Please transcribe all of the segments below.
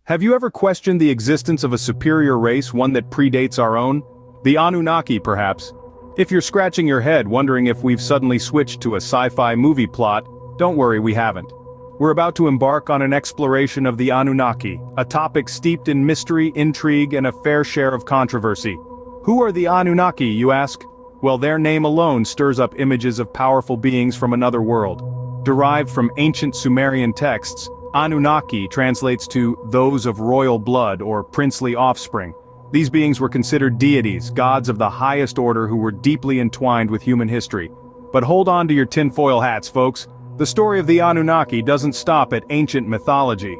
Have you ever questioned the existence of a superior race, one that predates our own? The Anunnaki, perhaps? If you're scratching your head wondering if we've suddenly switched to a sci-fi movie plot, don't worry, we haven't. We're about to embark on an exploration of the Anunnaki, a topic steeped in mystery, intrigue, and a fair share of controversy. Who are the Anunnaki, you ask? Well, their name alone stirs up images of powerful beings from another world. Derived from ancient Sumerian texts, Anunnaki translates to those of royal blood or princely offspring. These beings were considered deities, gods of the highest order who were deeply entwined with human history. But hold on to your tinfoil hats, folks. The story of the Anunnaki doesn't stop at ancient mythology.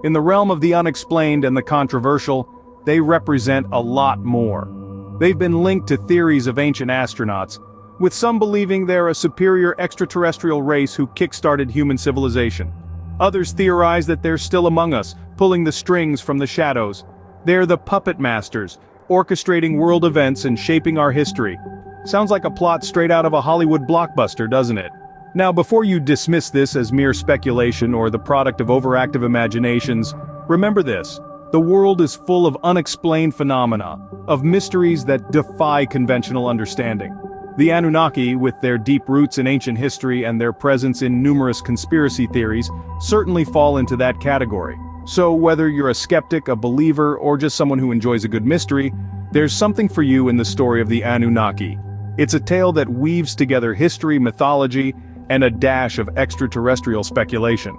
In the realm of the unexplained and the controversial, they represent a lot more. They've been linked to theories of ancient astronauts, with some believing they're a superior extraterrestrial race who kick-started human civilization. Others theorize that they're still among us, pulling the strings from the shadows. They're the puppet masters, orchestrating world events and shaping our history. Sounds like a plot straight out of a Hollywood blockbuster, doesn't it? Now, before you dismiss this as mere speculation or the product of overactive imaginations, remember this: the world is full of unexplained phenomena, of mysteries that defy conventional understanding. The Anunnaki, with their deep roots in ancient history and their presence in numerous conspiracy theories, certainly fall into that category. So whether you're a skeptic, a believer, or just someone who enjoys a good mystery, there's something for you in the story of the Anunnaki. It's a tale that weaves together history, mythology, and a dash of extraterrestrial speculation.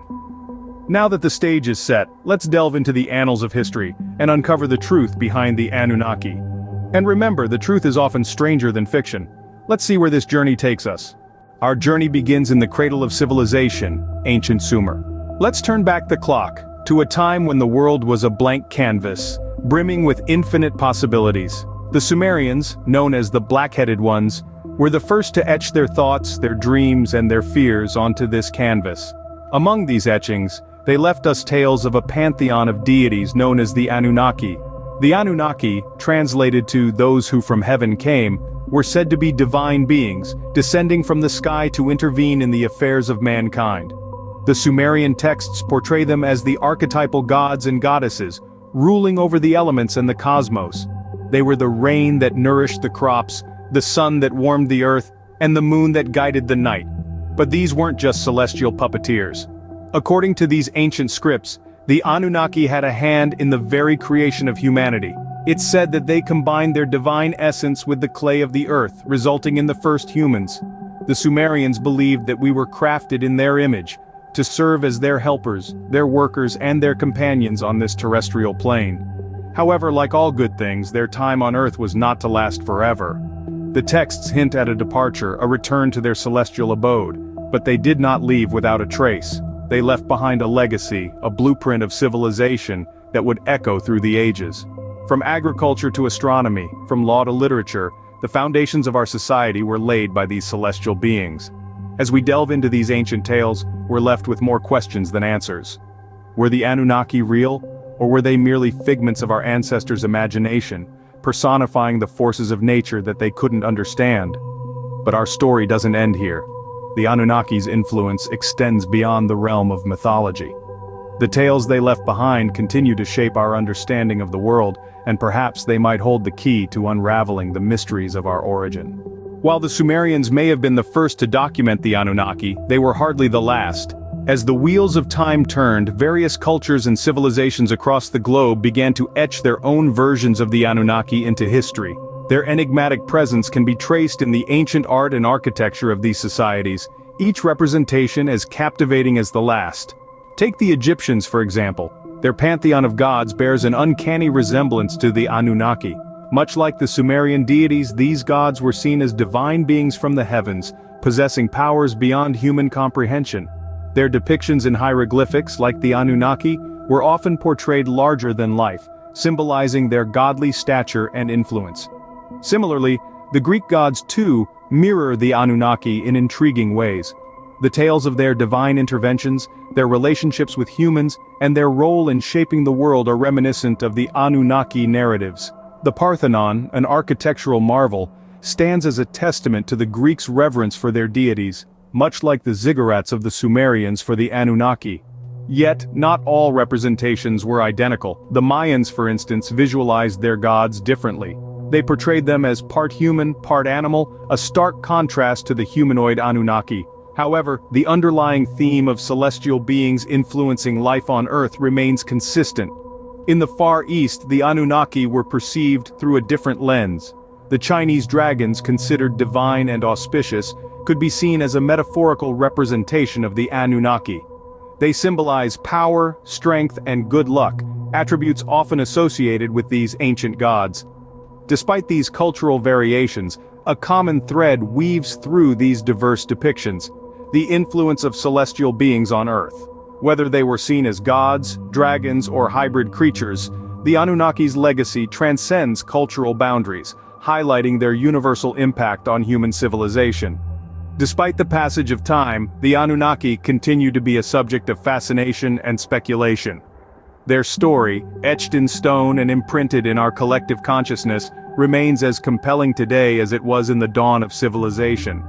Now that the stage is set, let's delve into the annals of history and uncover the truth behind the Anunnaki. And remember, the truth is often stranger than fiction. Let's see where this journey takes us. Our journey begins in the cradle of civilization, ancient Sumer. Let's turn back the clock to a time when the world was a blank canvas, brimming with infinite possibilities. The Sumerians, known as the black-headed ones, were the first to etch their thoughts, their dreams, and their fears onto this canvas. Among these etchings, they left us tales of a pantheon of deities known as the Anunnaki. The Anunnaki, translated to those who from heaven came, were said to be divine beings, descending from the sky to intervene in the affairs of mankind. The Sumerian texts portray them as the archetypal gods and goddesses, ruling over the elements and the cosmos. They were the rain that nourished the crops, the sun that warmed the earth, and the moon that guided the night. But these weren't just celestial puppeteers. According to these ancient scripts, the Anunnaki had a hand in the very creation of humanity. It's said that they combined their divine essence with the clay of the earth, resulting in the first humans. The Sumerians believed that we were crafted in their image, to serve as their helpers, their workers, and their companions on this terrestrial plane. However, like all good things, their time on Earth was not to last forever. The texts hint at a departure, a return to their celestial abode, but they did not leave without a trace. They left behind a legacy, a blueprint of civilization that would echo through the ages. From agriculture to astronomy, from law to literature, the foundations of our society were laid by these celestial beings. As we delve into these ancient tales, we're left with more questions than answers. Were the Anunnaki real, or were they merely figments of our ancestors' imagination, personifying the forces of nature that they couldn't understand? But our story doesn't end here. The Anunnaki's influence extends beyond the realm of mythology. The tales they left behind continue to shape our understanding of the world, and perhaps they might hold the key to unraveling the mysteries of our origin. While the Sumerians may have been the first to document the Anunnaki, they were hardly the last. As the wheels of time turned, various cultures and civilizations across the globe began to etch their own versions of the Anunnaki into history. Their enigmatic presence can be traced in the ancient art and architecture of these societies, each representation as captivating as the last. Take the Egyptians, for example. Their pantheon of gods bears an uncanny resemblance to the Anunnaki. Much like the Sumerian deities, these gods were seen as divine beings from the heavens, possessing powers beyond human comprehension. Their depictions in hieroglyphics, like the Anunnaki, were often portrayed larger than life, symbolizing their godly stature and influence. Similarly, the Greek gods too mirror the Anunnaki in intriguing ways. The tales of their divine interventions, their relationships with humans, and their role in shaping the world are reminiscent of the Anunnaki narratives. The Parthenon, an architectural marvel, stands as a testament to the Greeks' reverence for their deities, much like the ziggurats of the Sumerians for the Anunnaki. Yet, not all representations were identical. The Mayans, for instance, visualized their gods differently. They portrayed them as part human, part animal, a stark contrast to the humanoid Anunnaki. However, the underlying theme of celestial beings influencing life on Earth remains consistent. In the Far East, the Anunnaki were perceived through a different lens. The Chinese dragons, considered divine and auspicious, could be seen as a metaphorical representation of the Anunnaki. They symbolize power, strength, and good luck, attributes often associated with these ancient gods. Despite these cultural variations, a common thread weaves through these diverse depictions: the influence of celestial beings on Earth. Whether they were seen as gods, dragons, or hybrid creatures, the Anunnaki's legacy transcends cultural boundaries, highlighting their universal impact on human civilization. Despite the passage of time, the Anunnaki continue to be a subject of fascination and speculation. Their story, etched in stone and imprinted in our collective consciousness, remains as compelling today as it was in the dawn of civilization.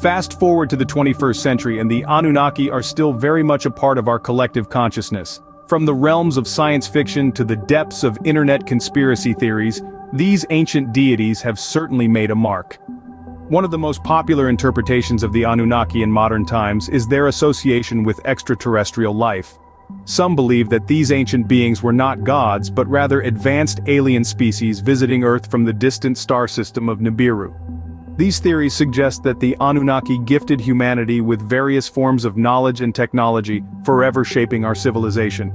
Fast forward to the 21st century and the Anunnaki are still very much a part of our collective consciousness. From the realms of science fiction to the depths of internet conspiracy theories, these ancient deities have certainly made a mark. One of the most popular interpretations of the Anunnaki in modern times is their association with extraterrestrial life. Some believe that these ancient beings were not gods but rather advanced alien species visiting Earth from the distant star system of Nibiru. These theories suggest that the Anunnaki gifted humanity with various forms of knowledge and technology, forever shaping our civilization.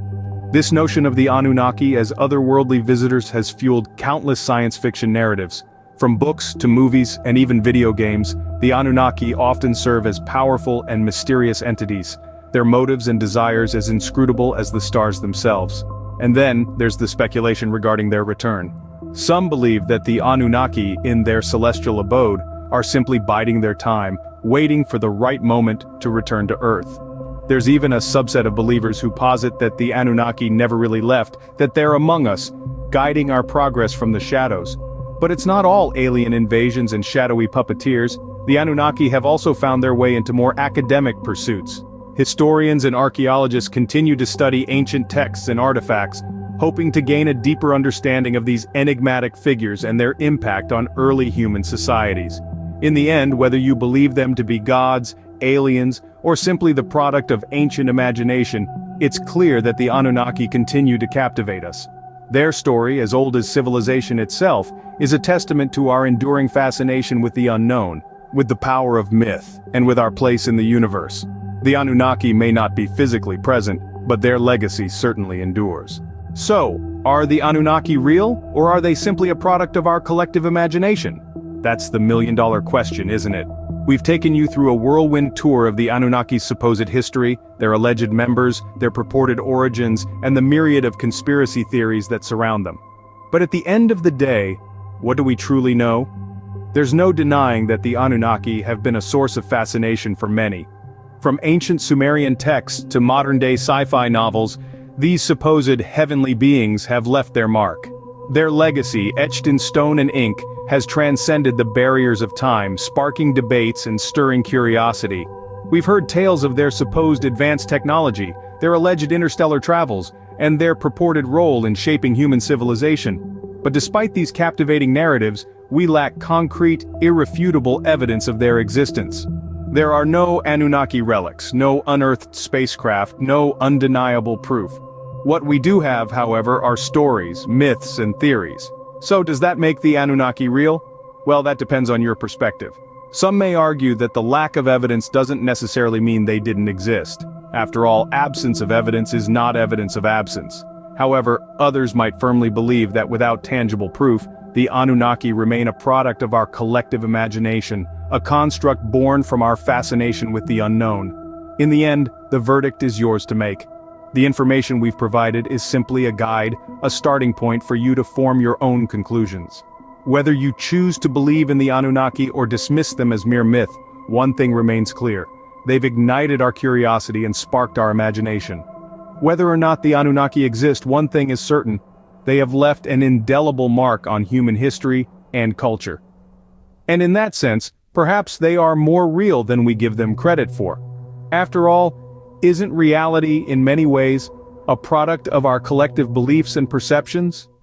This notion of the Anunnaki as otherworldly visitors has fueled countless science fiction narratives. From books to movies and even video games, the Anunnaki often serve as powerful and mysterious entities, their motives and desires as inscrutable as the stars themselves. And then, there's the speculation regarding their return. Some believe that the Anunnaki, in their celestial abode, are simply biding their time, waiting for the right moment to return to Earth. There's even a subset of believers who posit that the Anunnaki never really left, that they're among us, guiding our progress from the shadows. But it's not all alien invasions and shadowy puppeteers. The Anunnaki have also found their way into more academic pursuits. Historians and archaeologists continue to study ancient texts and artifacts, hoping to gain a deeper understanding of these enigmatic figures and their impact on early human societies. In the end, whether you believe them to be gods, aliens, or simply the product of ancient imagination, it's clear that the Anunnaki continue to captivate us. Their story, as old as civilization itself, is a testament to our enduring fascination with the unknown, with the power of myth, and with our place in the universe. The Anunnaki may not be physically present, but their legacy certainly endures. So, are the Anunnaki real, or are they simply a product of our collective imagination? That's the million-dollar question, isn't it? We've taken you through a whirlwind tour of the Anunnaki's supposed history, their alleged members, their purported origins, and the myriad of conspiracy theories that surround them. But at the end of the day, what do we truly know? There's no denying that the Anunnaki have been a source of fascination for many. From ancient Sumerian texts to modern-day sci-fi novels, these supposed heavenly beings have left their mark. Their legacy, etched in stone and ink, has transcended the barriers of time, sparking debates and stirring curiosity. We've heard tales of their supposed advanced technology, their alleged interstellar travels, and their purported role in shaping human civilization. But despite these captivating narratives, we lack concrete, irrefutable evidence of their existence. There are no Anunnaki relics, no unearthed spacecraft, no undeniable proof. What we do have, however, are stories, myths, and theories. So does that make the Anunnaki real? Well, that depends on your perspective. Some may argue that the lack of evidence doesn't necessarily mean they didn't exist. After all, absence of evidence is not evidence of absence. However, others might firmly believe that without tangible proof, the Anunnaki remain a product of our collective imagination, a construct born from our fascination with the unknown. In the end, the verdict is yours to make. The information we've provided is simply a guide, a starting point for you to form your own conclusions. Whether you choose to believe in the Anunnaki or dismiss them as mere myth, one thing remains clear: they've ignited our curiosity and sparked our imagination. Whether or not the Anunnaki exist, one thing is certain: they have left an indelible mark on human history and culture. And in that sense, perhaps they are more real than we give them credit for. After all, Isn't reality, in many ways, a product of our collective beliefs and perceptions?